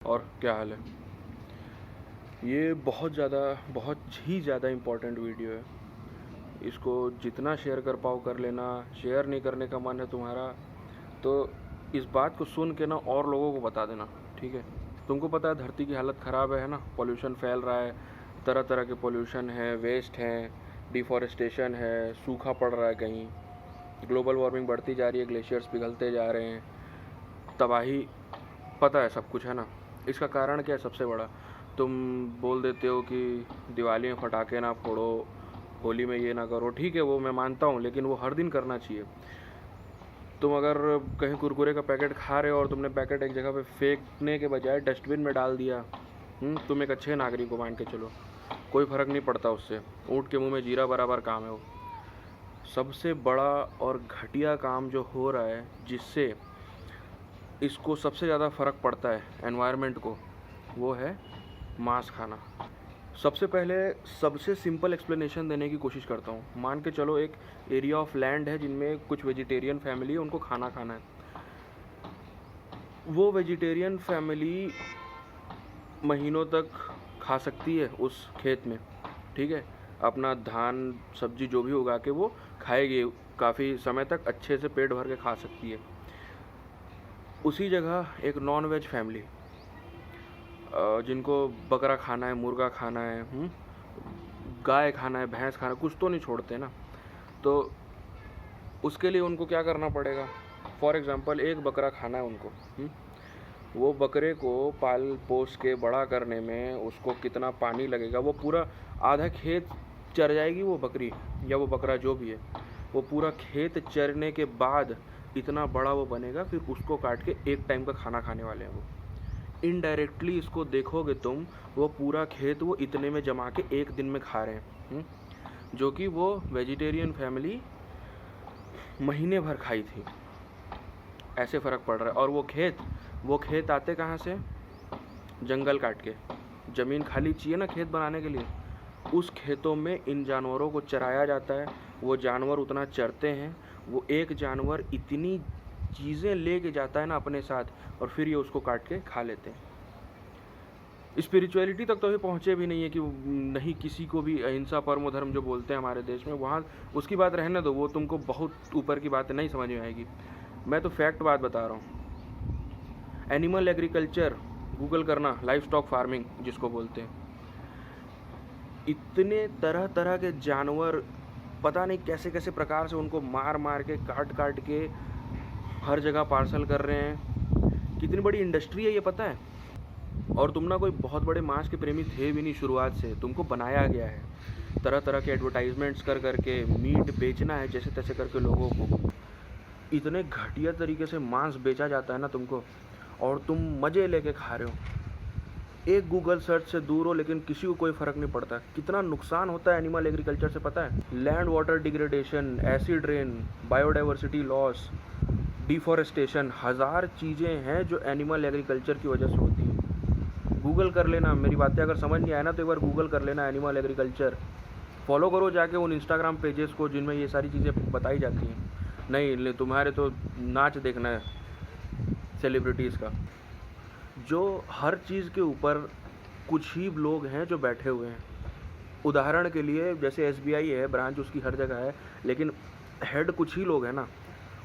और क्या हाल है। ये बहुत ही ज़्यादा इम्पोर्टेंट वीडियो है। इसको जितना शेयर कर पाओ कर लेना। शेयर नहीं करने का मन है तुम्हारा तो इस बात को सुन के ना और लोगों को बता देना, ठीक है। तुमको पता है धरती की हालत ख़राब है ना, पॉल्यूशन फैल रहा है, तरह तरह के पॉल्यूशन है, वेस्ट है, डिफॉरेस्टेशन है, सूखा पड़ रहा है, कहीं ग्लोबल वार्मिंग बढ़ती जा रही है, ग्लेशियर्स पिघलते जा रहे हैं, तबाही, पता है सब कुछ है ना। इसका कारण क्या है सबसे बड़ा? तुम बोल देते हो कि दिवाली में पटाखे ना फोड़ो, होली में ये ना करो, ठीक है वो मैं मानता हूँ, लेकिन वो हर दिन करना चाहिए। तुम अगर कहीं कुरकुरे का पैकेट खा रहे हो और तुमने पैकेट एक जगह पे फेंकने के बजाय डस्टबिन में डाल दिया, तुम एक अच्छे नागरिक को मान के चलो, कोई फ़र्क नहीं पड़ता उससे। ऊँट के मुंह में जीरा बराबर काम है वो। सबसे बड़ा और घटिया काम जो हो रहा है, जिससे इसको सबसे ज़्यादा फ़र्क पड़ता है एनवायरनमेंट को, वो है मांस खाना। सबसे पहले सबसे सिंपल एक्सप्लेनेशन देने की कोशिश करता हूँ। मान के चलो एक एरिया ऑफ लैंड है जिनमें कुछ वेजिटेरियन फैमिली है, उनको खाना खाना है। वो वेजिटेरियन फैमिली महीनों तक खा सकती है उस खेत में, ठीक है, अपना धान सब्जी जो भी उगा के वो खाएगी, काफ़ी समय तक अच्छे से पेट भर के खा सकती है। उसी जगह एक नॉन वेज फैमिली, जिनको बकरा खाना है, मुर्गा खाना है, गाय खाना है, भैंस खाना है, कुछ तो नहीं छोड़ते ना, तो उसके लिए उनको क्या करना पड़ेगा। फॉर एग्ज़ाम्पल एक बकरा खाना है उनको, वो बकरे को पाल पोस के बड़ा करने में उसको कितना पानी लगेगा। वो पूरा आधा खेत चर जाएगी वो बकरी या वो बकरा जो भी है, वो पूरा खेत चरने के बाद इतना बड़ा वो बनेगा, फिर उसको काट के एक टाइम का खाना खाने वाले हैं वो। इनडायरेक्टली इसको देखोगे तुम, वो पूरा खेत वो इतने में जमा के एक दिन में खा रहे हैं, जो कि वो वेजिटेरियन फैमिली महीने भर खाई थी। ऐसे फ़र्क पड़ रहा है। और वो खेत आते कहाँ से? जंगल काट के। ज़मीन खाली चाहिए ना खेत बनाने के लिए, उस खेतों में इन जानवरों को चराया जाता है। वो जानवर उतना चरते हैं, वो एक जानवर इतनी चीज़ें ले के जाता है ना अपने साथ, और फिर ये उसको काट के खा लेते हैं। स्पिरिचुअलिटी तक तो अभी पहुँचे भी नहीं है कि नहीं, किसी को भी अहिंसा परमो धर्म जो बोलते हैं हमारे देश में, वहाँ उसकी बात रहने दो, वो तुमको बहुत ऊपर की बातें नहीं समझ में आएगी। मैं तो फैक्ट बात बता रहा हूँ। एनिमल एग्रीकल्चर गूगल करना, लाइफ स्टॉक फार्मिंग जिसको बोलते हैं। इतने तरह तरह के जानवर, पता नहीं कैसे कैसे प्रकार से उनको मार मार के काट काट के हर जगह पार्सल कर रहे हैं। कितनी बड़ी इंडस्ट्री है ये पता है। और तुम ना कोई बहुत बड़े मांस के प्रेमी थे भी नहीं शुरुआत से, तुमको बनाया गया है तरह तरह के एडवर्टाइजमेंट्स कर करके, मीट बेचना है जैसे तैसे करके लोगों को। इतने घटिया तरीके से मांस बेचा जाता है ना तुमको, और तुम मज़े लेके खा रहे हो। एक गूगल सर्च से दूर हो, लेकिन किसी को कोई फ़र्क नहीं पड़ता। कितना नुकसान होता है एनिमल एग्रीकल्चर से पता है? Land water degradation, acid rain, biodiversity loss, deforestation, हज़ार चीज़ें हैं जो एनिमल एग्रीकल्चर की वजह से होती हैं। गूगल कर लेना, मेरी बातें अगर समझ नहीं आए ना तो एक बार गूगल कर लेना एनिमल एग्रीकल्चर। फॉलो करो जाके उन इंस्टाग्राम पेजेस को जिनमें ये सारी चीज़ें बताई जाती हैं। नहीं, तुम्हारे तो नाच देखना है सेलिब्रिटीज़ का। जो हर चीज़ के ऊपर कुछ ही लोग हैं जो बैठे हुए हैं। उदाहरण के लिए जैसे SBI है, ब्रांच उसकी हर जगह है, लेकिन हेड कुछ ही लोग हैं ना।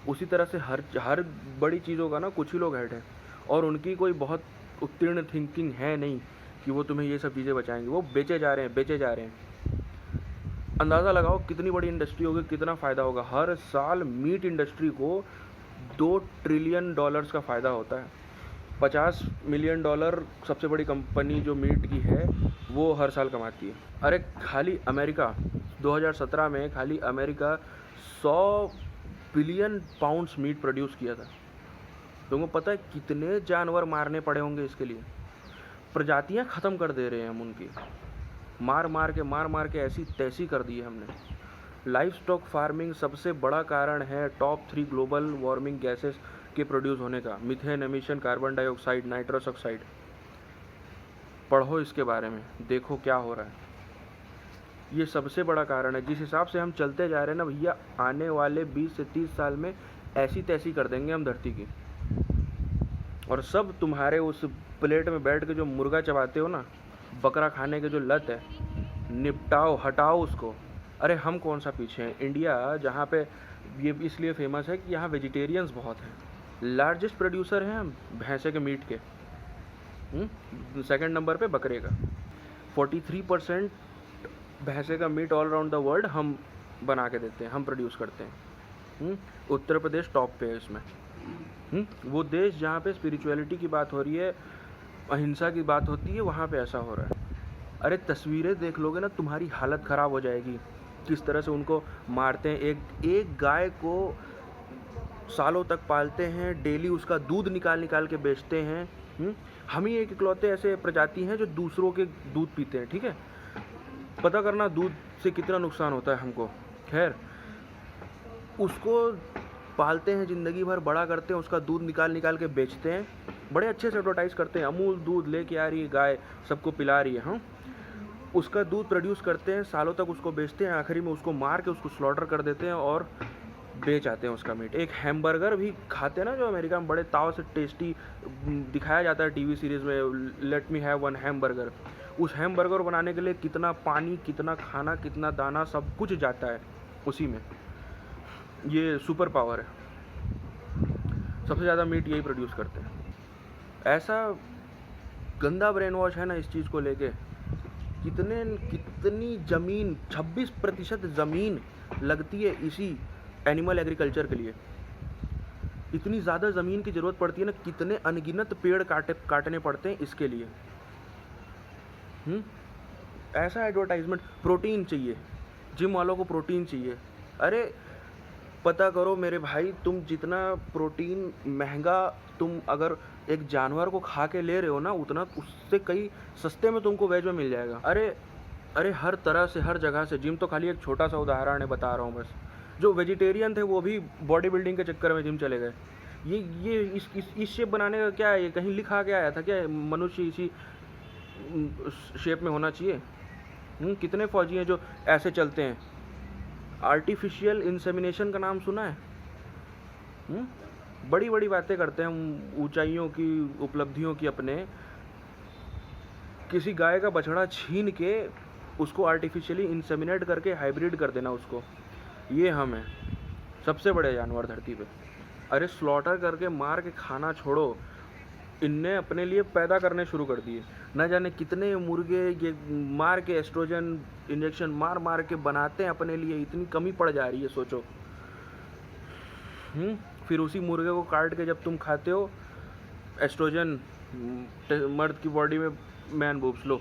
उसी तरह से हर बड़ी चीज़ों का ना कुछ ही लोग हेड हैं, और उनकी कोई बहुत उत्तीर्ण थिंकिंग है नहीं कि वो तुम्हें ये सब चीज़ें बचाएंगे। वो बेचे जा रहे हैं। अंदाज़ा लगाओ कितनी बड़ी इंडस्ट्री होगी, कितना फ़ायदा होगा। हर साल मीट इंडस्ट्री को $2 ट्रिलियन का फ़ायदा होता है। $50 मिलियन सबसे बड़ी कंपनी जो मीट की है वो हर साल कमाती है। अरे खाली अमेरिका 2017 में खाली America 100 billion pounds meat produce किया था। तुमको पता है कितने जानवर मारने पड़े होंगे इसके लिए? प्रजातियां ख़त्म कर दे रहे हैं हम उनकी, मार मार के ऐसी तैसी कर दी है हमने। लाइफ स्टॉक फार्मिंग सबसे बड़ा कारण है टॉप 3 ग्लोबल वार्मिंग गैसेस के प्रोड्यूस होने का। Methane emission, carbon dioxide, nitrous oxide. पढ़ो इसके बारे में, देखो क्या हो रहा है। ये सबसे बड़ा कारण है। जिस हिसाब से हम चलते जा रहे हैं ना भैया, आने वाले 20 से 30 साल में ऐसी तैसी कर देंगे हम धरती की। और सब तुम्हारे उस प्लेट में बैठ के जो मुर्गा चबाते हो ना, बकरा खाने के जो लत है, निपटाओ, हटाओ उसको। अरे हम कौन सा पीछे हैं? इंडिया जहाँ पे ये इसलिए फेमस है कि यहाँ वेजिटेरियंस बहुत हैं। लार्जेस्ट प्रोड्यूसर हैं हम भैंसे के मीट के। सेकंड नंबर पे बकरे का। 43% भैंसे का meat all around the world हम बना के देते हैं, हम प्रोड्यूस करते हैं। उत्तर प्रदेश टॉप पे है इसमें। वो देश जहाँ पे स्पिरिचुअलिटी की बात हो रही है, अहिंसा की बात होती है, वहाँ पे ऐसा हो रहा है। अरे तस्वीरें देख लोगे ना, तुम्हारी हालत ख़राब हो जाएगी। किस तरह से उनको मारते हैं। एक गाय को सालों तक पालते हैं, डेली उसका दूध निकाल निकाल के बेचते हैं। हम ही एक इकलौते ऐसे प्रजाति हैं जो दूसरों के दूध पीते हैं, ठीक है। पता करना दूध से कितना नुकसान होता है हमको। खैर, उसको पालते हैं, ज़िंदगी भर बड़ा करते हैं, उसका दूध निकाल निकाल के बेचते हैं, बड़े अच्छे से एडवर्टाइज़ करते हैं, अमूल दूध लेके आ रही है गाय, सबको पिला रही है। हाँ, उसका दूध प्रोड्यूस करते हैं, सालों तक उसको बेचते हैं, आखिरी में उसको मार के उसको स्लॉटर कर देते हैं और बेच आते हैं उसका मीट। एक हैमबर्गर भी खाते हैं ना, जो अमेरिका में बड़े ताव से टेस्टी दिखाया जाता है टीवी सीरीज़ में, let me have one hamburger. उस हैमबर्गर बनाने के लिए कितना पानी, कितना खाना, कितना दाना, सब कुछ जाता है उसी में। ये सुपर पावर है। सबसे ज़्यादा मीट यही प्रोड्यूस करते हैं। ऐसा गंदा ब्रेन वॉश है ना इस चीज़ को लेके। कितनी ज़मीन, 26% ज़मीन लगती है इसी एनिमल एग्रीकल्चर के लिए। इतनी ज़्यादा ज़मीन की ज़रूरत पड़ती है ना, कितने अनगिनत पेड़ काटने पड़ते हैं इसके लिए। ऐसा एडवर्टाइजमेंट। प्रोटीन चाहिए, जिम वालों को प्रोटीन चाहिए। अरे पता करो मेरे भाई, तुम जितना प्रोटीन महंगा तुम अगर एक जानवर को खा के ले रहे हो ना, उतना उससे कई सस्ते में तुमको वेज में मिल जाएगा। अरे हर तरह से, हर जगह से। जिम तो खाली एक छोटा सा उदाहरण है, बता रहा हूँ बस। जो वेजिटेरियन थे वो भी बॉडी बिल्डिंग के चक्कर में जिम चले गए। ये इस शेप बनाने का क्या है? ये कहीं लिखा के आया था क्या मनुष्य इसी शेप में होना चाहिए? कितने फौजी हैं जो ऐसे चलते हैं। आर्टिफिशियल इंसेमिनेशन का नाम सुना है? बड़ी बड़ी बातें करते हैं हम, ऊंचाइयों की, उपलब्धियों की अपने। किसी गाय का बछड़ा छीन के उसको आर्टिफिशियली इंसेमिनेट करके हाइब्रिड कर देना उसको। ये हम हैं, सबसे बड़े जानवर धरती पे। अरे स्लॉटर करके मार के खाना छोड़ो, इनने अपने लिए पैदा करने शुरू कर दिए। न जाने कितने मुर्गे ये मार के एस्ट्रोजन इंजेक्शन मार मार के बनाते हैं अपने लिए। इतनी कमी पड़ जा रही है, सोचो। फिर उसी मुर्गे को काट के जब तुम खाते हो, एस्ट्रोजन मर्द की बॉडी में मैन बूब्स लो।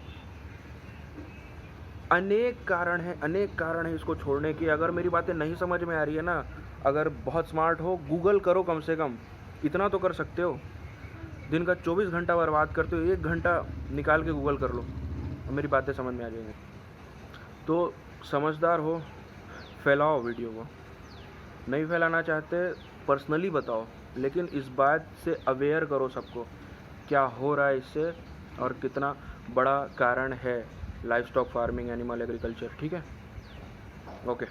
अनेक कारण है इसको छोड़ने के। अगर मेरी बातें नहीं समझ में आ रही है ना, अगर बहुत स्मार्ट हो, गूगल करो, कम से कम इतना तो कर सकते हो। दिन का 24 घंटा बर्बाद करते हो, 1 घंटा निकाल के गूगल कर लो, मेरी बातें समझ में आ जाएंगी। तो समझदार हो, फैलाओ वीडियो को। नहीं फैलाना चाहते पर्सनली बताओ, लेकिन इस बात से अवेयर करो सबको क्या हो रहा है इससे और कितना बड़ा कारण है लाइवस्टॉक फार्मिंग, एनिमल एग्रीकल्चर। ठीक है, ओके।